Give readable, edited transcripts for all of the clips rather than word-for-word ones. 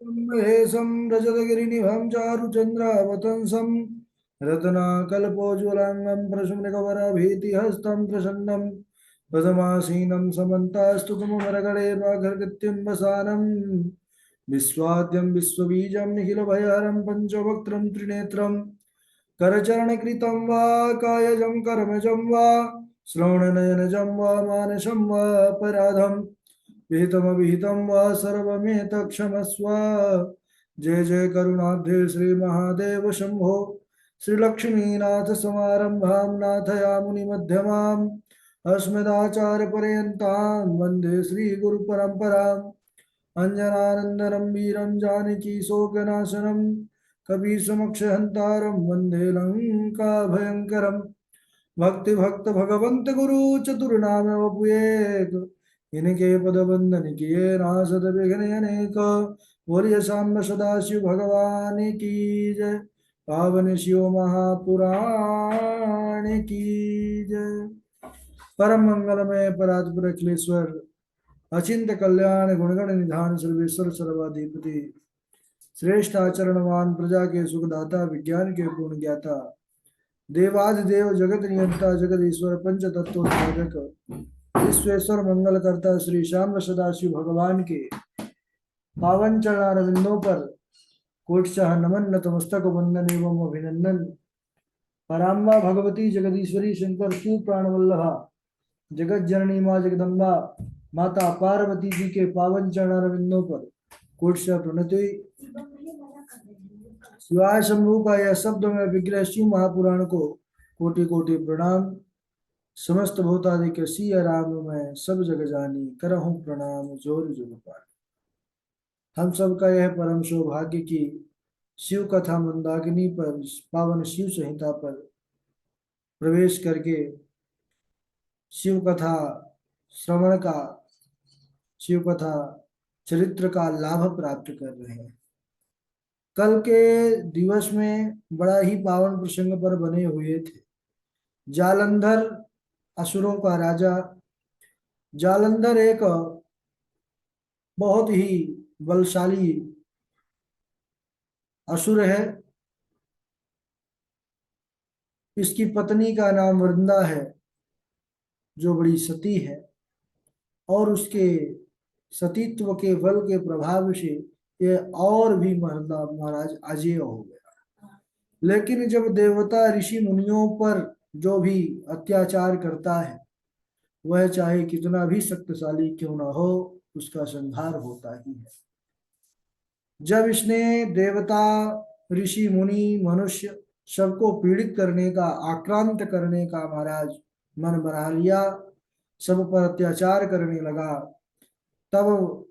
महेशं रजतगिरिनिभं चारुचन्द्रावतंसं रत्नाकल्पोज्ज्वलाङ्गं प्रशमनिकवरभीतिहस्तं प्रसन्नं पदमासीनं समन्तास्तुतमरगणेर्वाघकृत्यं वसानं विश्वाद्यं विश्वबीजं निखिलभयहरं पञ्चवक्त्रं त्रिनेत्रं करचरणकृतं वा कायजं कर्मजं वा श्रवणनयनजं वा मानसं वा अपराधम् विहितमविहितं वा सर्वमेतत्क्षमस्व। जय जय करुणाब्धे श्री महादेव शंभो। श्रीलक्ष्मीनाथ समारंभां नाथयामुनिमध्यमाम् अस्मदाचार्यपर्यन्तां वन्दे श्रीगुरुपरम्पराम्। अञ्जनानन्दनं वीरं जानकी शोकनाशनं कपीशमक्षहन्तारं वन्दे लङ्काभयङ्करम्। भक्ति भक्त भगवंत गुरु चतुर्नाम वपुएक इनके पद बंदन किए नासद विघ्न अनेक। बोलिए सांब सदाशिव भगवान की जय। पावन शिव महापुराण की जय। परम मंगलमय परात्पर अखिलेश्वर अचिंत कल्याण गुणगण निधान सर्वेश्वर सर्वाधिपति श्रेष्ठ आचरणवान प्रजा के सुखदाता विज्ञान के पूर्ण ज्ञाता देवाधिदेव जगत नियंता जगत ईश्वर पंच तत्वोत्पादक विश्वेश्वर मंगल करता श्री श्याम सदाशिव भगवान के पावन चरणारविंदों पर कोटशाह नमन नतमस्तक वंदन एवं अभिनंदन। पराम्बा भगवती जगदीश्वरी शंकर शिव प्राण वल्लभा जगत जननी माँ जगदम्बा माता पार्वती जी के पावन चरणारविंदों पर कोटशाह प्रणति। शिवाय शंभू का यह शब्द में विग्रह शिव महापुराण को कोटि कोटि प्रणाम। समस्त भूतादिक सिया राम में सब जग जानी करहूं प्रणाम जोर जुग पार। हम सब का यह परम सौभाग्य की शिव कथा मंदाकिनी पर पावन शिव संहिता पर प्रवेश करके शिव कथा श्रवण का शिव कथा चरित्र का लाभ प्राप्त कर रहे हैं। कल के दिवस में बड़ा ही पावन प्रसंग पर बने हुए थे। जालंधर असुरों का राजा जालंधर एक बहुत ही बलशाली असुर है। इसकी पत्नी का नाम वृंदा है जो बड़ी सती है और उसके सतीत्व के बल के प्रभाव से ये और भी महाराज अजेय हो गया। लेकिन जब देवता ऋषि मुनियों पर जो भी अत्याचार करता है वह चाहे कितना भी शक्तिशाली क्यों ना हो उसका संहार होता ही है। जब इसने देवता ऋषि मुनि मनुष्य सबको पीड़ित करने का आक्रांत करने का महाराज मन बना लिया, सब पर अत्याचार करने लगा, तब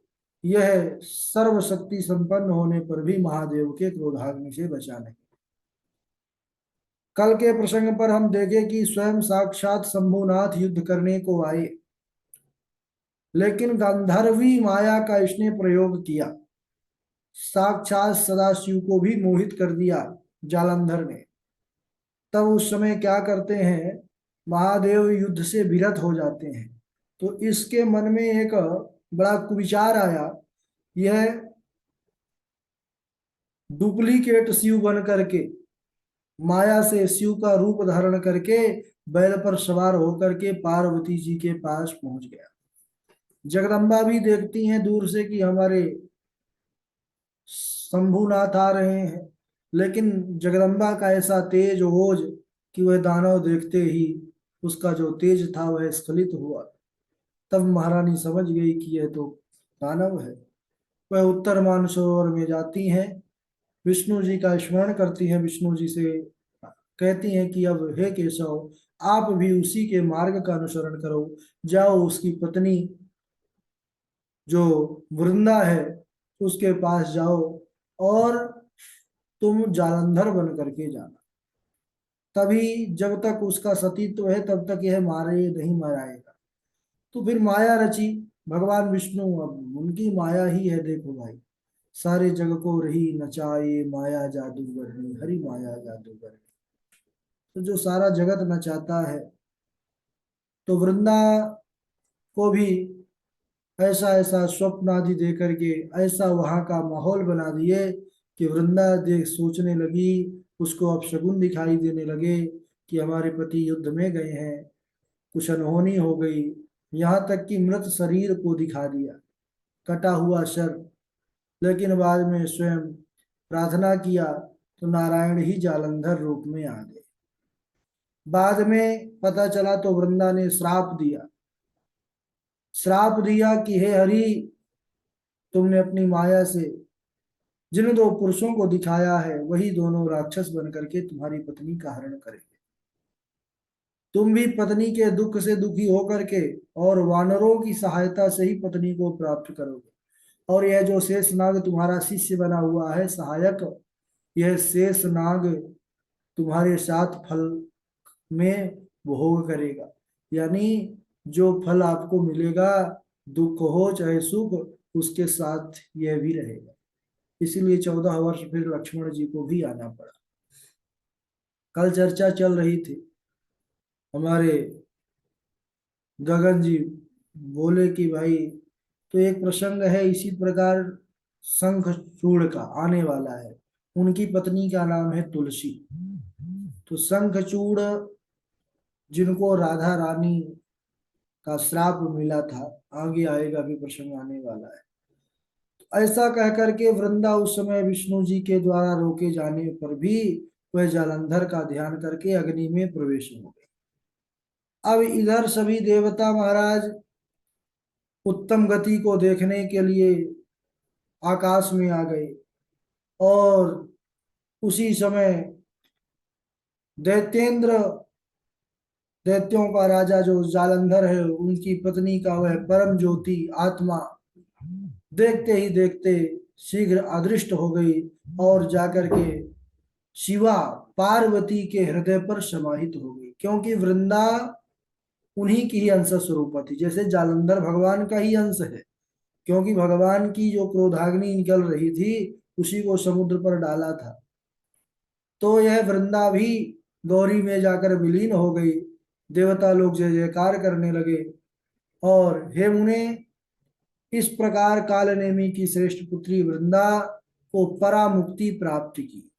यह सर्वशक्ति संपन्न होने पर भी महादेव के क्रोधाग्नि से बचा नहीं। कल के प्रसंग पर हम देखें कि स्वयं साक्षात शंभुनाथ युद्ध करने को आए, लेकिन गांधर्वी माया का इसने प्रयोग किया। साक्षात सदाशिव को भी मोहित कर दिया जालंधर ने। तब उस समय क्या करते हैं, महादेव युद्ध से विरत हो जाते हैं। तो इसके मन में एक बड़ा कुविचार आया, यह डुप्लीकेट शिव बन करके माया से शिव का रूप धारण करके बैल पर सवार होकर के पार्वती जी के पास पहुंच गया। जगदम्बा भी देखती हैं दूर से कि हमारे शंभुनाथ आ रहे हैं, लेकिन जगदम्बा का ऐसा तेज ओज कि वह दानव देखते ही उसका जो तेज था वह स्खलित हुआ। तब महारानी समझ गई कि यह तो दानव है। वह उत्तर मानसरोवर में जाती हैं, विष्णु जी का स्मरण करती हैं, विष्णु जी से कहती हैं कि अब हे केशव आप भी उसी के मार्ग का अनुसरण करो, जाओ उसकी पत्नी जो वृंदा है उसके पास जाओ और तुम जालंधर बन करके जाना। तभी जब तक उसका सतीत्व है तब तक यह मारे नहीं मराएगा। तो फिर माया रची भगवान विष्णु, अब उनकी माया ही है। देखो भाई, सारे जग को रही नचाए माया जादूगरनी, हरि माया जादूगरनी। तो जो सारा जगत नचाता है, तो वृंदा को भी ऐसा ऐसा स्वप्न आदि दे करके ऐसा वहां का माहौल बना दिए कि वृंदा देख सोचने लगी, उसको अब शगुन दिखाई देने लगे कि हमारे पति युद्ध में गए हैं, कुछ अनहोनी हो गई। यहाँ तक कि मृत शरीर को दिखा दिया, कटा हुआ शर। लेकिन बाद में स्वयं प्रार्थना किया तो नारायण ही जालंधर रूप में आ गए। बाद में पता चला तो वृंदा ने श्राप दिया, श्राप दिया कि हे हरि, तुमने अपनी माया से जिन दो पुरुषों को दिखाया है वही दोनों राक्षस बन करके तुम्हारी पत्नी का हरण करेंगे। तुम भी पत्नी के दुख से दुखी होकर के और वानरों की सहायता से ही पत्नी को प्राप्त करोगे। और यह जो शेष नाग तुम्हारा शिष्य बना हुआ है सहायक, यह शेष नाग तुम्हारे साथ फल में भोग करेगा। यानी जो फल आपको मिलेगा, दुख हो चाहे सुख, उसके साथ यह भी रहेगा। इसीलिए 14 वर्ष फिर लक्ष्मण जी को भी आना पड़ा। कल चर्चा चल रही थी, हमारे गगन जी बोले कि भाई तो एक प्रसंग है इसी प्रकार, शंखचूड़ का आने वाला है। उनकी पत्नी का नाम है तुलसी। तो शंखचूड़ जिनको राधा रानी का श्राप मिला था, आगे आएगा भी प्रसंग आने वाला है। ऐसा कह करके वृंदा उस समय विष्णु जी के द्वारा रोके जाने पर भी वह जालंधर का ध्यान करके अग्नि में प्रवेश हो गए। अब इधर सभी देवता महाराज उत्तम गति को देखने के लिए आकाश में आ गए। और उसी समय दैत्येंद्र, दैत्यों का राजा जो जालंधर है, उनकी पत्नी का वह परम ज्योति आत्मा देखते ही देखते शीघ्र अदृष्ट हो गई और जाकर के शिवा पार्वती के हृदय पर समाहित हो गई। क्योंकि वृंदा उन्हीं की ही अंश स्वरूप थी, जैसे जालंधर भगवान का ही अंश है। क्योंकि भगवान की जो क्रोधाग्नि निकल रही थी उसी को समुद्र पर डाला था। तो यह वृंदा भी गौरी में जाकर विलीन हो गई। देवता लोग जय जयकार करने लगे। और हे मुने, इस प्रकार कालनेमी की श्रेष्ठ पुत्री वृंदा को परामुक्ति प्राप्त की।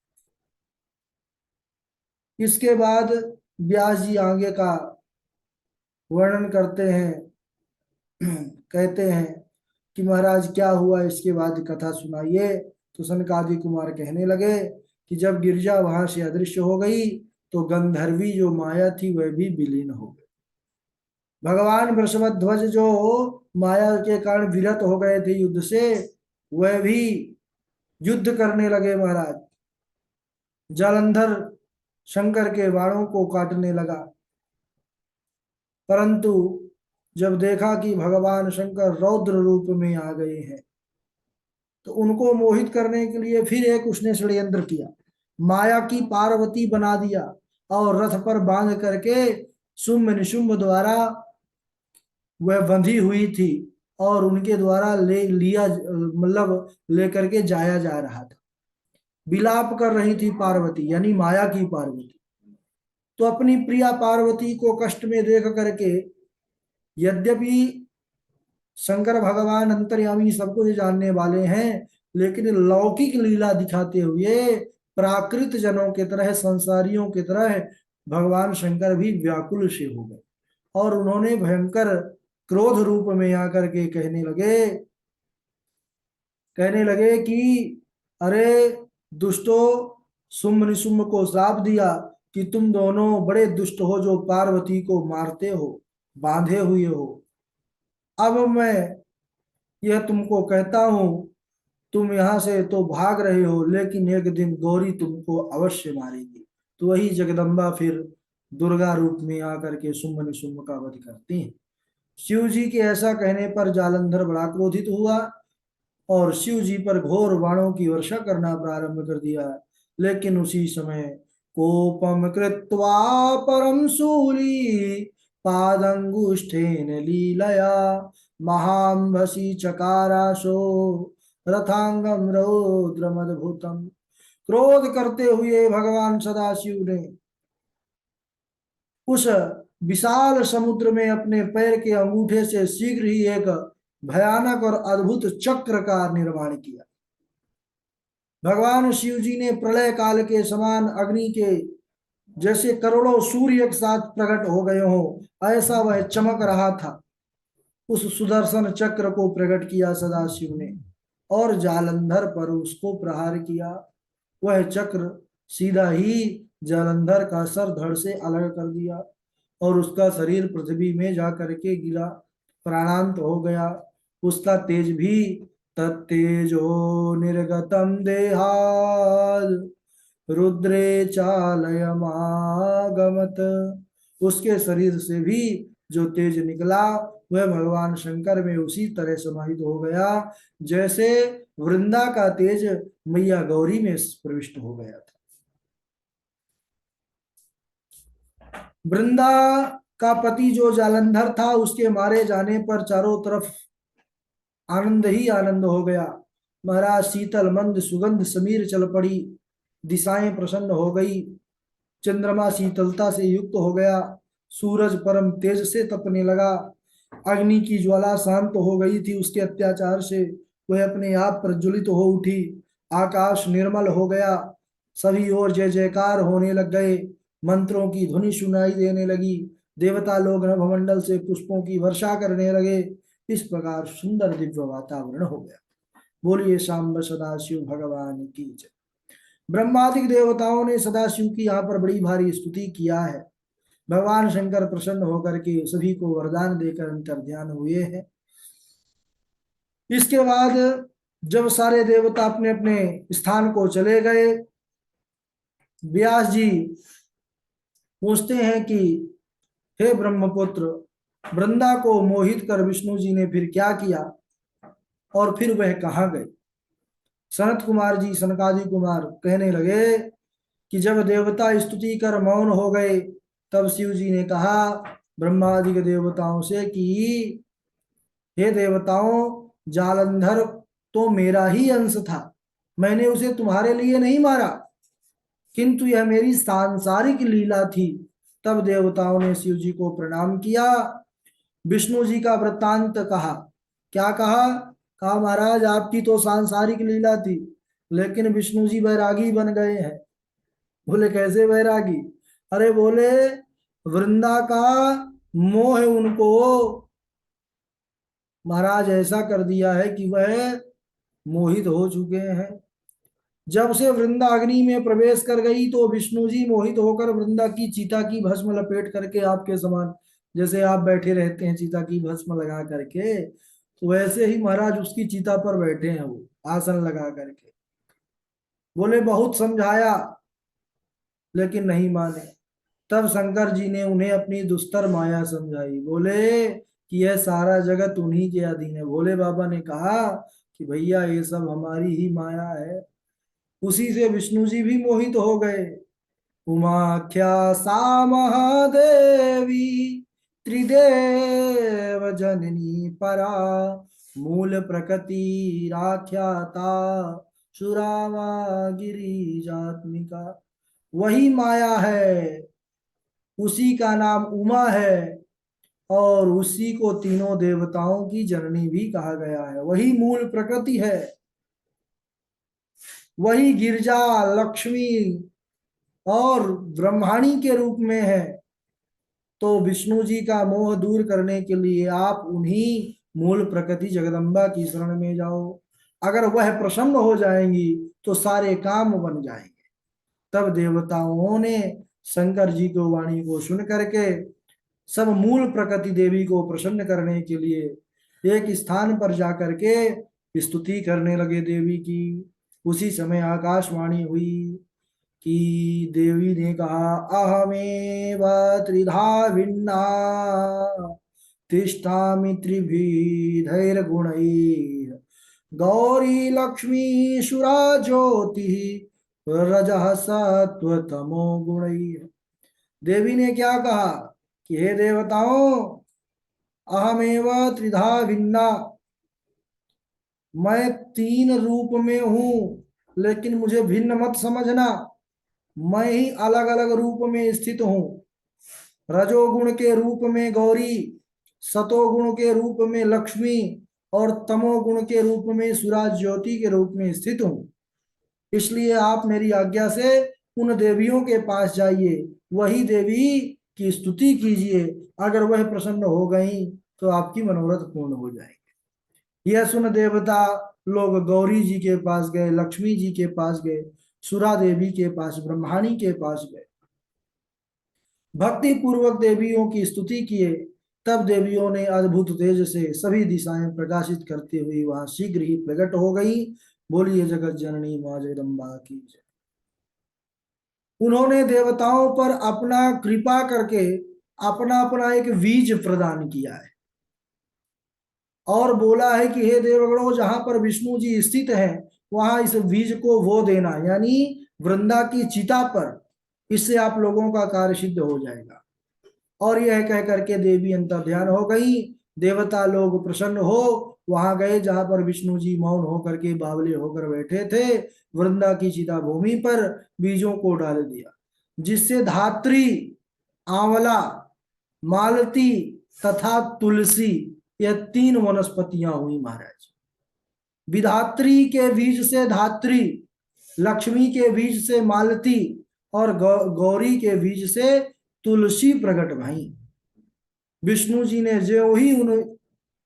इसके बाद व्यास जी आगे का वर्णन करते हैं। कहते हैं कि महाराज क्या हुआ, इसके बाद कथा सुनाइए। तो सनकादि कुमार कहने लगे कि जब गिरजा वहां से अदृश्य हो गई तो गंधर्वी जो माया थी वह भी विलीन हो गई। भगवान वृषभध्वज जो माया के कारण विरत हो गए थे युद्ध से, वह भी युद्ध करने लगे महाराज। जालंधर शंकर के बाणों को काटने लगा। परंतु जब देखा कि भगवान शंकर रौद्र रूप में आ गए हैं, तो उनको मोहित करने के लिए फिर एक उसने षड्यंत्र किया, माया की पार्वती बना दिया और रथ पर बांध करके शुंभ निशुंभ द्वारा वह बंधी हुई थी और उनके द्वारा ले लिया, मतलब लेकर के जाया जा रहा था। विलाप कर रही थी पार्वती, यानी माया की पार्वती। तो अपनी प्रिया पार्वती को कष्ट में देख करके, यद्यपि शंकर भगवान अंतर्यामी सब कुछ जानने वाले हैं, लेकिन लौकिक लीला दिखाते हुए प्राकृत जनों की तरह, संसारियों की तरह भगवान शंकर भी व्याकुल से हो गए। और उन्होंने भयंकर क्रोध रूप में आकर के कहने लगे कि अरे दुष्टो, शुंभ निशुंभ को श्राप दिया कि तुम दोनों बड़े दुष्ट हो जो पार्वती को मारते हो, बांधे हुए हो। अब मैं यह तुमको कहता हूं, तुम यहां से तो भाग रहे हो, लेकिन एक दिन गौरी तुमको अवश्य मारेगी। तो वही जगदम्बा फिर दुर्गा रूप में आकर के शुंभ निशुंभ का वध करती हैं। शिव जी के ऐसा कहने पर जालंधर बड़ा क्रोधित हुआ और शिव जी पर घोर बाणों की वर्षा करना प्रारंभ कर दिया। लेकिन उसी समय कोपम कृत्वा परम शूली पादंगुष्ठेन लीलया महाम्भसी चकाराशो रथांगम रौद्रमद्भुतम। क्रोध करते हुए भगवान सदाशिव ने उस विशाल समुद्र में अपने पैर के अंगूठे से शीघ्र ही एक भयानक और अद्भुत चक्र का निर्माण किया। भगवान शिव जी ने प्रलय काल के समान अग्नि के जैसे करोड़ों सूर्य एक साथ प्रकट हो गए हो, ऐसा वह चमक रहा था। उस सुदर्शन चक्र को प्रकट किया सदाशिव ने और जालंधर पर उसको प्रहार किया। वह चक्र सीधा ही जालंधर का सर धड़ से अलग कर दिया और उसका शरीर पृथ्वी में जा करके गिरा, प्राणांत हो गया। उसका तेज भी तत्तेजो निर्गतम देहाद रुद्रे चालयमागमत, उसके शरीर से भी जो तेज निकला वह भगवान शंकर में उसी तरह समाहित हो गया जैसे वृंदा का तेज मैया गौरी में प्रविष्ट हो गया था। वृंदा का पति जो जालंधर था, उसके मारे जाने पर चारों तरफ आनंद ही आनंद हो गया। महाराज शीतल मंद सुगंध समीर चल पड़ी, दिशाएं प्रसन्न हो गई, चंद्रमा शीतलता से युक्त हो गया, सूरज परम तेज से तपने लगा, अग्नि की ज्वाला शांत हो गई थी उसके अत्याचार से, वह अपने आप प्रज्वलित हो उठी, आकाश निर्मल हो गया, सभी ओर जय जयकार होने लग गए, मंत्रों की ध्वनि सुनाई देने लगी, देवता लोग नभमंडल से पुष्पों की वर्षा करने लगे। इस प्रकार सुंदर दिव्य वातावरण हो गया। बोलिए सांब सदाशिव भगवान की जय। ब्रह्मादिक देवताओं ने सदाशिव की यहाँ पर बड़ी भारी स्तुति किया है। भगवान शंकर प्रसन्न होकर के सभी को वरदान देकर अंतर ध्यान हुए हैं। इसके बाद जब सारे देवता अपने अपने स्थान को चले गए, व्यास जी पूछते हैं कि हे ब्रह्मपुत्र, वृंदा को मोहित कर विष्णु जी ने फिर क्या किया और फिर वह कहाँ गए। सनत कुमार जी, सनकादि कुमार कहने लगे कि जब देवता स्तुति कर मौन हो गए तब शिव जी ने कहा ब्रह्मादि के देवताओं से कि हे देवताओं, जालंधर तो मेरा ही अंश था, मैंने उसे तुम्हारे लिए नहीं मारा, किंतु यह मेरी सांसारिक लीला थी। तब देवताओं ने शिव जी को प्रणाम किया, विष्णु जी का वृत्तांत कहा। क्या कहा? कहा महाराज आपकी तो सांसारिक लीला थी, लेकिन विष्णु जी वैरागी बन गए हैं। बोले कैसे वैरागी? अरे बोले वृंदा का मोह उनको महाराज ऐसा कर दिया है कि वह मोहित हो चुके हैं। जब से वृंदा अग्नि में प्रवेश कर गई तो विष्णु जी मोहित होकर वृंदा की चिता की भस्म लपेट करके आपके समान, जैसे आप बैठे रहते हैं चिता की भस्म लगा करके, तो वैसे ही महाराज उसकी चिता पर बैठे हैं वो आसन लगा करके। बोले बहुत समझाया लेकिन नहीं माने। तब शंकर जी ने उन्हें अपनी दुस्तर माया समझाई। बोले कि यह सारा जगत उन्हीं के अधीन है। भोले बाबा ने कहा कि भैया ये सब हमारी ही माया है। उसी से विष्णु जी भी मोहित हो गए। उमाख्या सा महादेवी त्रिदेव जननी परा, मूल प्रकृति राख्याता सुरामा गिरिजात्मिका। वही माया है, उसी का नाम उमा है और उसी को तीनों देवताओं की जननी भी कहा गया है। वही मूल प्रकृति है, वही गिरजा लक्ष्मी और ब्रह्माणी के रूप में है। तो विष्णु जी का मोह दूर करने के लिए आप उन्हीं मूल प्रकृति जगदम्बा की शरण में जाओ। अगर वह प्रसन्न हो जाएंगी तो सारे काम बन जाएंगे। तब देवताओं ने शंकर जी को वाणी को सुन करके सब मूल प्रकृति देवी को प्रसन्न करने के लिए एक स्थान पर जाकर के स्तुति करने लगे देवी की। उसी समय आकाशवाणी हुई कि देवी ने कहा अहमेव त्रिधा भिन्ना तिष्ठामि त्रिभिधैर्गुणैः गौरी लक्ष्मी सुरा ज्योति रजः सत्व तमो गुणैः। देवी ने क्या कहा कि हे देवताओं, अहमेव त्रिधा भिन्ना, मैं तीन रूप में हूं, लेकिन मुझे भिन्न मत समझना। मैं ही अलग अलग रूप में स्थित हूं। रजोगुण के रूप में गौरी, सतोगुण के रूप में लक्ष्मी और तमोगुण के रूप में सुराज ज्योति के रूप में स्थित हूँ। इसलिए आप मेरी आज्ञा से उन देवियों के पास जाइए, वही देवी की स्तुति कीजिए। अगर वह प्रसन्न हो गई तो आपकी मनोरथ पूर्ण हो जाएंगे। यह सुन देवता लोग गौरी जी के पास गए, लक्ष्मी जी के पास गए, सुरा देवी के पास, ब्रह्माणी के पास गए, भक्ति पूर्वक देवियों की स्तुति किए। तब देवियों ने अद्भुत तेज से सभी दिशाएं प्रकाशित करते हुए वहां शीघ्र ही प्रकट हो गई। बोलिए जगत जननी मां जगदम्बा की जय। उन्होंने देवताओं पर अपना कृपा करके अपना अपना एक बीज प्रदान किया है और बोला है कि हे देवगणों, जहां पर विष्णु जी स्थित हैं वहां इस बीज को वो देना, यानी वृंदा की चिता पर। इससे आप लोगों का कार्य सिद्ध हो जाएगा। और यह कह करके देवी अंतर्ध्यान हो गई। देवता लोग प्रसन्न हो वहां गए जहां पर विष्णु जी मौन होकर के बावले होकर बैठे थे। वृंदा की चिता भूमि पर बीजों को डाल दिया, जिससे धात्री, आंवला, मालती तथा तुलसी, यह तीन वनस्पतियां हुई महाराज। विधात्री के बीज से धात्री, लक्ष्मी के बीज से मालती और गौरी के बीज से तुलसी प्रकट भई। विष्णु जी ने जो ही उन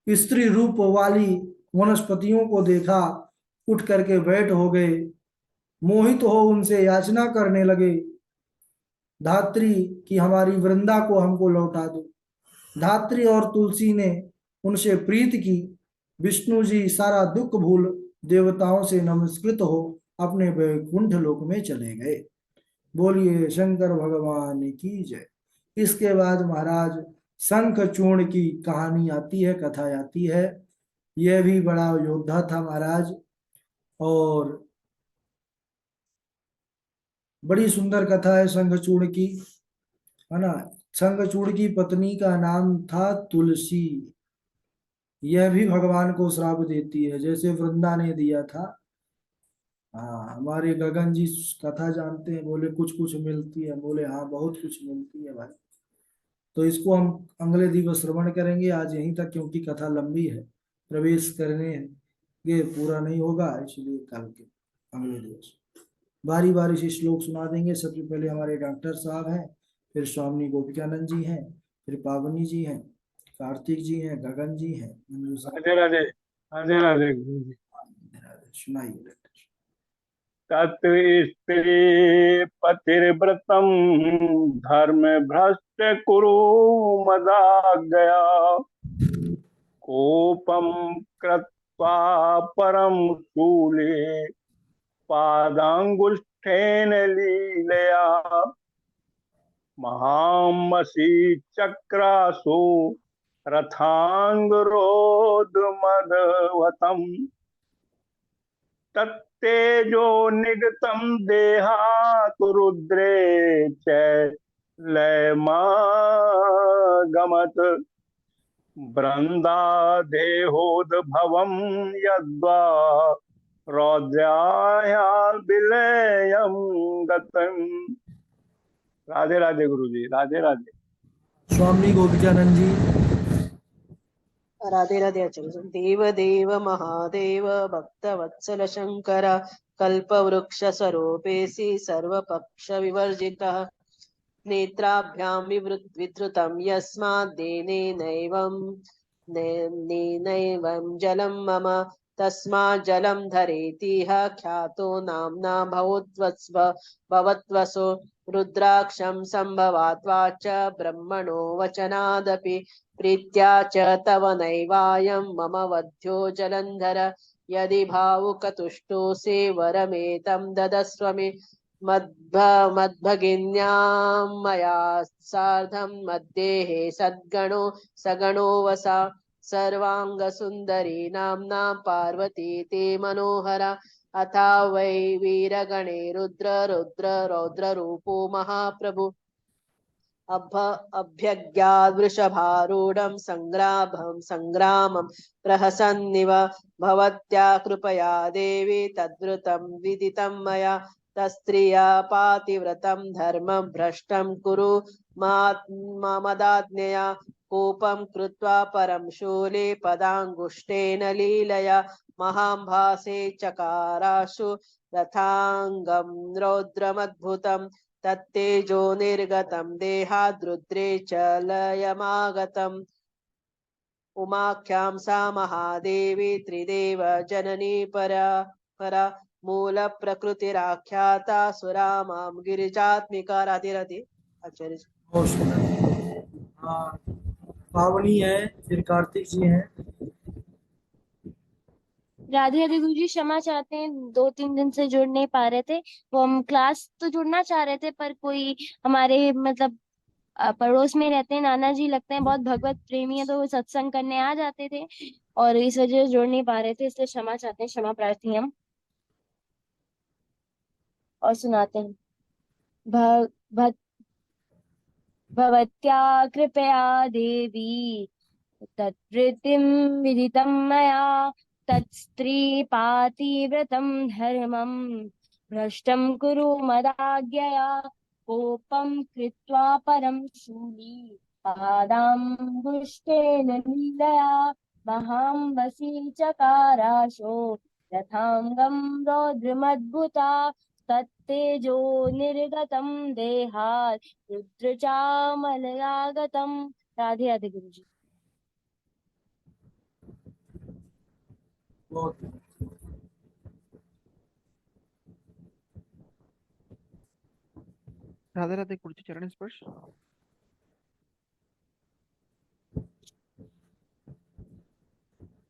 स्त्री रूप वाली वनस्पतियों को देखा, उठ करके बैठ हो गए, मोहित हो उनसे याचना करने लगे, धात्री कि हमारी वृंदा को हमको लौटा दो। धात्री और तुलसी ने उनसे प्रीत की। विष्णु जी सारा दुख भूल देवताओं से नमस्कृत हो अपने वैकुंठ लोक में चले गए। बोलिए शंकर भगवान की जय। इसके बाद महाराज शंखचूर्ण की कहानी आती है, कथा आती है। यह भी बड़ा योद्धा था महाराज, और बड़ी सुंदर कथा है शंखचूर्ण की, है ना। शंखचूर्ण की पत्नी का नाम था तुलसी। यह भी भगवान को श्राप देती है जैसे वृंदा ने दिया था। हाँ, हमारे गगन जी कथा जानते हैं, बोले कुछ कुछ मिलती है, बोले हाँ बहुत कुछ मिलती है भाई। तो इसको हम अगले दिवस श्रवण करेंगे, आज यहीं तक, क्योंकि कथा लंबी है, प्रवेश करने ये पूरा नहीं होगा, इसलिए कल के अगले दिवस बारी बारी से श्लोक सुना देंगे। सबसे पहले हमारे डॉक्टर साहब हैं, फिर स्वामी गोपिकानंद जी हैं, फिर पावनी जी हैं, कार्तिक जी हैं, गगन जी हैं, मंजू साहब। राधे राधे। राधे राधे गुरु जी। सुनाइए डॉक्टर। तत् स्त्री पतिव्रतम धर्म भ्रष्ट कुरु मदाज्ञया कोपम कृत्वा परम शूले पादांगुष्ठेन लीलया महामसी चक्रासु रथांगरोधमदवतम तत्तेजो निगतम देहातु रुद्रे च लयमागमत वृंदा देहोद्भवम यद्वा रौद्राया विलयम गतम। राधे राधे गुरु जी। राधे राधे। स्वामी गोपिकानंद जी। राधे राधे आचार्य। देव देव महादेव भक्तवत्सल शंकर कल्पवृक्ष स्वरूपेसि सर्वपक्ष विवर्जितः नेत्राभ्यां विधृतं यस्मात् नेनैवं जलं मम तस्मात् जलं धरेतिह ख्यातो नाम्ना भवत्वसो रुद्राक्षं सम्भवात् वाच ब्रह्मणो वचनादपि प्रीत्या च तव नैवायं मम वध्यो जलन्धर यदि भावुकतुष्टोऽसि वरमेतं ददस्व मे मद्भगिन्यां मया सार्धं मद्देहे सद्गणो सगणो वसा सर्वाङ्गसुन्दरी नाम्ना पार्वती ते मनोहरा अथा वै वीरगणे रुद्र रौद्ररूपो महाप्रभु अभ्यज्ञाद्वृषभारूढं सङ्ग्रामं प्रहसन्निव भवत्या कृपया देवी तद्वृतं विदितं मया तस्त्रिया पातिव्रतं धर्मं भ्रष्टं कुरु मदाज्ञया कोपं कृत्वा परं शूले पदाङ्गुष्ठेन लीलया महाम्भासे चकाराशु रथाङ्गं रौद्रमद्भुतं तत्तेजो निर्गतं देहाद्रुद्रे च लयमागतम् उमाख्यां सा महादेवी त्रिदेव जननी परा मूल प्रकृतिराख्याता सुरामां गिरिजात्मिका राधे राधे आचार्य जी। बहुत सुंदर। हाँ, पावनी है, फिर कार्तिक जी हैं। राधे राधे गुरु जी, क्षमा चाहते हैं, 2-3 दिन से जुड़ नहीं पा रहे थे। वो हम क्लास तो जुड़ना चाह रहे थे, पर कोई हमारे मतलब पड़ोस में रहते हैं नाना जी, लगते हैं बहुत भगवत प्रेमी है, तो वो सत्संग करने आ जाते थे और इस वजह से जुड़ नहीं पा रहे थे, इसलिए क्षमा चाहते हैं, क्षमा प्रार्थी हम। और सुनाते हैं। भ, भ, भवत्या कृपया देवी तत्प्रीतिं विदितं मया तत्स्त्रीपातिव्रतं धर्मं भ्रष्टं कुरु मदाज्ञया कोपं कृत्वा परं शूली पादाम्बुष्टेन लीलया महाम्बसी चकाराशो रथाङ्गं रौद्रमद्भुता तत्तेजो निर्गतं देहात् रुद्रचामलयागतम्। राधे राधे गुरु जी। बहुत राधे राधे गुरु जी, चरण स्पर्श।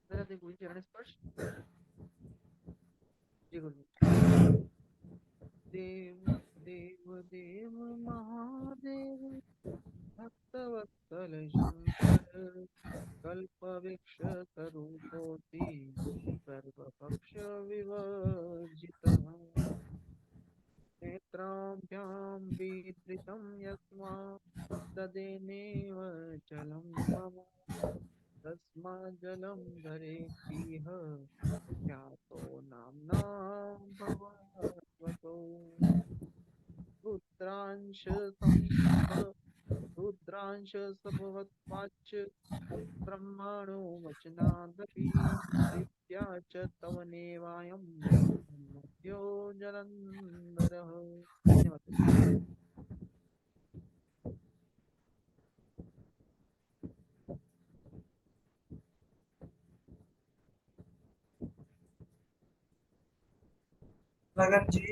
राधे राधे गुरु जी, चरण स्पर्श। जी गुरु जी। देव देव देव महादेव भक्तवत्सल शंकर कल्पवृक्ष तरुकोटि सर्वभक्ष विवर्जितः नेत्राभ्यां विधृतं यस्मात् तदेनेव चलं मम तस्माज्जलं धरेत्पिह ख्यातो नाम्ना भगवतो रुद्रांश संभवत्वाच्च ब्रह्मणो वचनादपि दिव्या च तव नेवायं मध्यो जलन्धरः। धन्यवाद। लगन जी।